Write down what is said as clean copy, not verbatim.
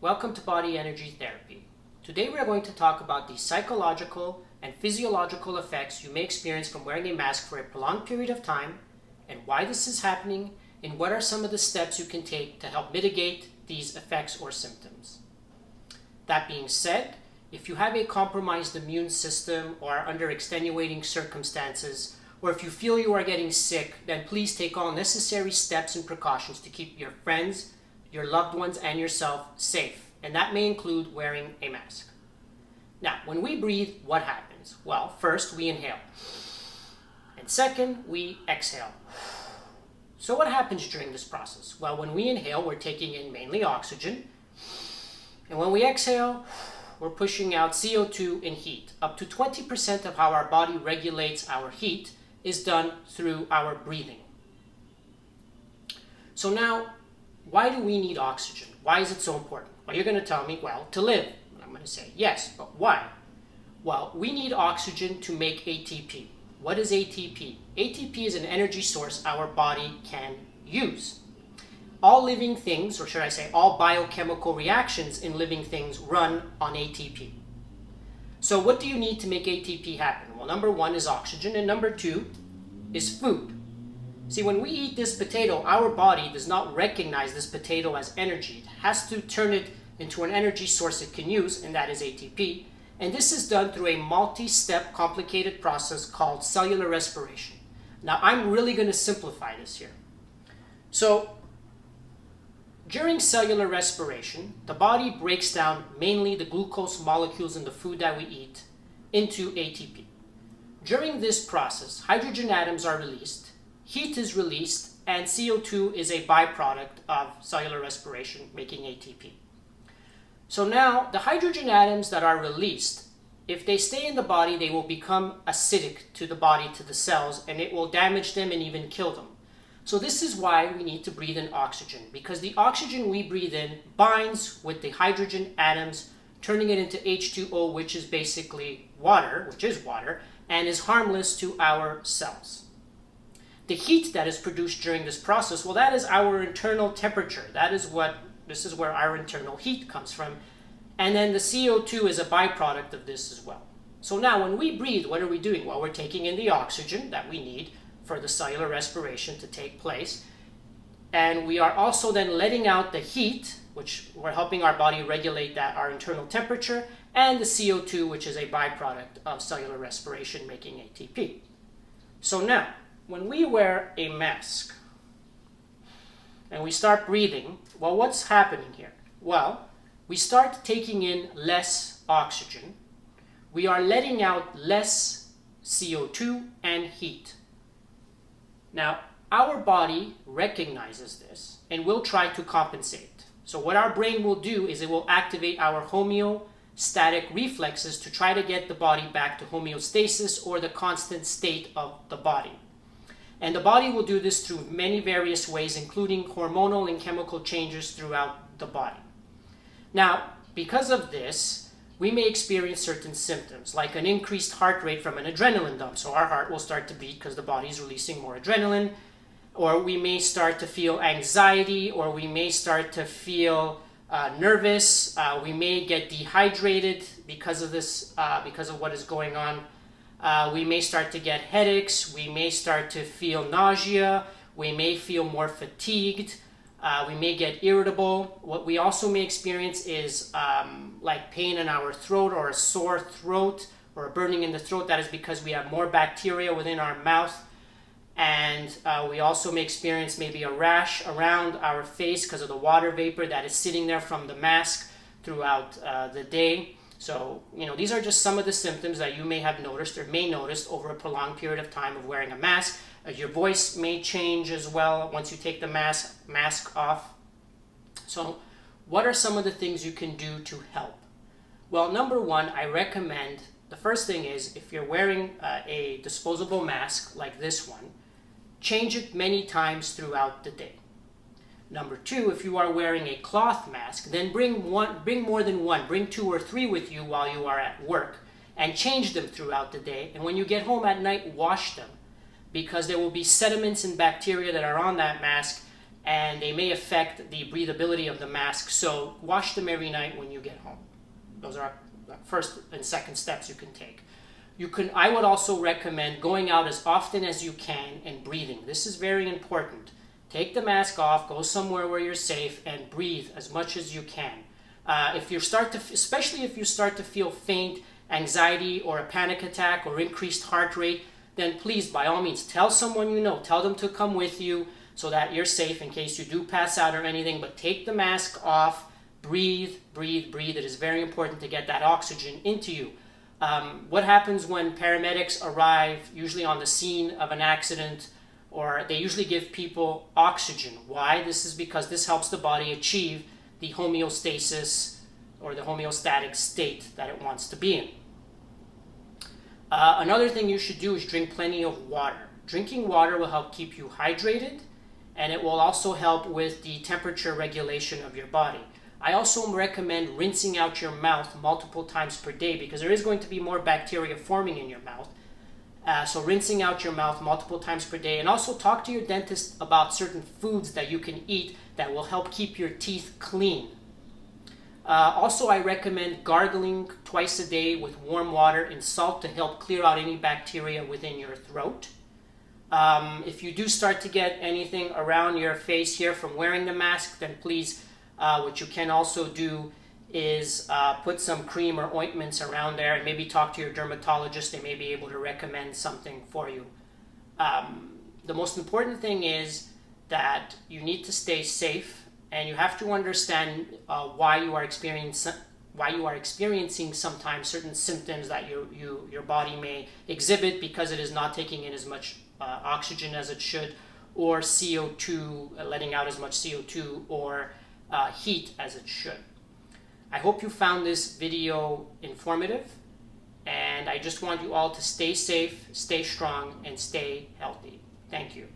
welcome to Body Energy Therapy. Today we are going to talk about the psychological and physiological effects you may experience from wearing a mask for a prolonged period of time, and why this is happening, and what are some of the steps you can take to help mitigate these effects or symptoms. That being said, if you have a compromised immune system or are under extenuating circumstances, or if you feel you are getting sick, then please take all necessary steps and precautions to keep your friends, your loved ones, and yourself safe. And that may include wearing a mask. Now, when we breathe, what happens? Well, first we inhale. And second, we exhale. So what happens during this process? Well, when we inhale, we're taking in mainly oxygen. And when we exhale, we're pushing out CO2 and heat. Up to 20% of how our body regulates our heat is done through our breathing. So now, why do we need oxygen? Why is it so important? Well, you're going to tell me, well, to live. And I'm going to say, yes, but why? Well, we need oxygen to make ATP. What is ATP? ATP is an energy source our body can use. All living things, or should I say all biochemical reactions in living things, run on ATP. So what do you need to make ATP happen? Well, number one is oxygen, and number two is food. See, when we eat this potato, our body does not recognize this potato as energy. It has to turn it into an energy source it can use, and that is ATP. And this is done through a multi-step complicated process called cellular respiration. Now, I'm really going to simplify this here. So, during cellular respiration, the body breaks down mainly the glucose molecules in the food that we eat into ATP. During this process, hydrogen atoms are released, heat is released, and CO2 is a byproduct of cellular respiration, making ATP. So now, the hydrogen atoms that are released, if they stay in the body, they will become acidic to the body, to the cells, and it will damage them and even kill them. So this is why we need to breathe in oxygen, because the oxygen we breathe in binds with the hydrogen atoms, turning it into H2O, which is basically water, and is harmless to our cells. The heat that is produced during this process, well, that is our internal temperature. This is where our internal heat comes from. And then the CO2 is a byproduct of this as well. So now when we breathe, what are we doing? Well, we're taking in the oxygen that we need for the cellular respiration to take place. And we are also then letting out the heat, which we're helping our body regulate that, our internal temperature, and the CO2, which is a byproduct of cellular respiration, making ATP. So now, when we wear a mask and we start breathing, well, what's happening here? Well, we start taking in less oxygen. We are letting out less CO2 and heat. Now, our body recognizes this and will try to compensate. So what our brain will do is it will activate our homeostatic reflexes to try to get the body back to homeostasis, or the constant state of the body. And the body will do this through many various ways, including hormonal and chemical changes throughout the body. Now, because of this, we may experience certain symptoms, like an increased heart rate from an adrenaline dump. So our heart will start to beat because the body is releasing more adrenaline. Or we may start to feel anxiety, or we may start to feel nervous. We may get dehydrated because of this, because of what is going on. We may start to get headaches. We may start to feel nausea. We may feel more fatigued. We may get irritable. What we also may experience is like pain in our throat, or a sore throat, or a burning in the throat. That is because we have more bacteria within our mouth. And we also may experience maybe a rash around our face because of the water vapor that is sitting there from the mask throughout the day. So, these are just some of the symptoms that you may have noticed or may notice over a prolonged period of time of wearing a mask. Your voice may change as well once you take the mask off. So, what are some of the things you can do to help? Well, number one, I recommend, the first thing is, if you're wearing a disposable mask like this one, change it many times throughout the day. Number two, if you are wearing a cloth mask, then bring more than one, bring 2 or 3 with you while you are at work, and change them throughout the day. And when you get home at night, wash them, because there will be sediments and bacteria that are on that mask and they may affect the breathability of the mask. So wash them every night when you get home. Those are first and second steps you can take. I would also recommend going out as often as you can and breathing. This is very important. Take the mask off, go somewhere where you're safe, and breathe as much as you can. Especially if you start to feel faint, anxiety, or a panic attack, or increased heart rate, then please, by all means, tell someone you know. Tell them to come with you so that you're safe in case you do pass out or anything. But take the mask off, breathe, breathe, breathe. It is very important to get that oxygen into you. What happens when paramedics arrive, usually on the scene of an accident, or they usually give people oxygen. Why? This is because this helps the body achieve the homeostasis or the homeostatic state that it wants to be in. Another thing you should do is drink plenty of water. Drinking water will help keep you hydrated, and it will also help with the temperature regulation of your body. I also recommend rinsing out your mouth multiple times per day because there is going to be more bacteria forming in your mouth. So rinsing out your mouth multiple times per day, and also talk to your dentist about certain foods that you can eat that will help keep your teeth clean. Also, I recommend gargling twice a day with warm water and salt to help clear out any bacteria within your throat. If you do start to get anything around your face here from wearing the mask, then please, what you can also do is put some cream or ointments around there and maybe talk to your dermatologist. They may be able to recommend something for you. The most important thing is that you need to stay safe, and you have to understand why you are experiencing sometimes certain symptoms that your body may exhibit because it is not taking in as much oxygen as it should, or CO2, letting out as much CO2, or heat as it should. I hope you found this video informative, and I just want you all to stay safe, stay strong, and stay healthy. Thank you.